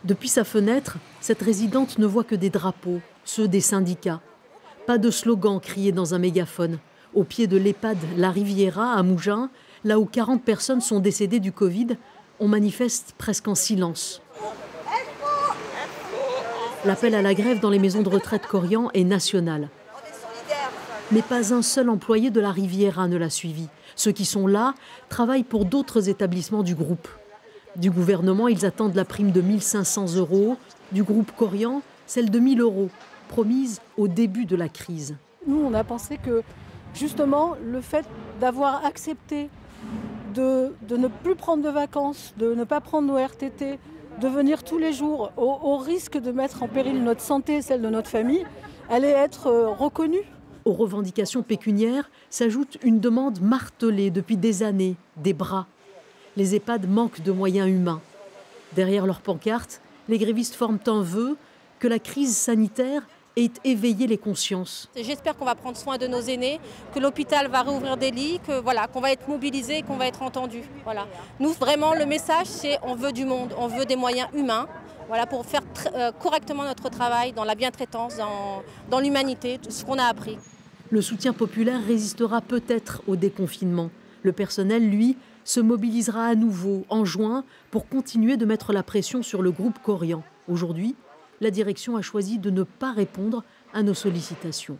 Depuis sa fenêtre, cette résidente ne voit que des drapeaux, ceux des syndicats. Pas de slogan crié dans un mégaphone. Au pied de l'EHPAD La Riviera à Mougins, là où 40 personnes sont décédées du Covid, on manifeste presque en silence. L'appel à la grève dans les maisons de retraite Korian est national. Mais pas un seul employé de La Riviera ne l'a suivi. Ceux qui sont là travaillent pour d'autres établissements du groupe. Du gouvernement, ils attendent la prime de 1 500 €. Du groupe Korian, celle de 1 000 €, promise au début de la crise. Nous, on a pensé que justement, le fait d'avoir accepté de ne plus prendre de vacances, de ne pas prendre nos RTT, de venir tous les jours au risque de mettre en péril notre santé et celle de notre famille, allait être reconnue. Aux revendications pécuniaires s'ajoute une demande martelée depuis des années, des bras. Les EHPAD manquent de moyens humains. Derrière leurs pancartes, les grévistes forment un vœu que la crise sanitaire ait éveillé les consciences. J'espère qu'on va prendre soin de nos aînés, que l'hôpital va rouvrir des lits, qu'on va être mobilisés, qu'on va être entendu. Voilà. Nous, vraiment, le message, c'est on veut du monde, on veut des moyens humains. Voilà, pour faire correctement notre travail dans la bientraitance, dans l'humanité, ce qu'on a appris. Le soutien populaire résistera peut-être au déconfinement. Le personnel, lui, se mobilisera à nouveau en juin pour continuer de mettre la pression sur le groupe Korian. Aujourd'hui, la direction a choisi de ne pas répondre à nos sollicitations.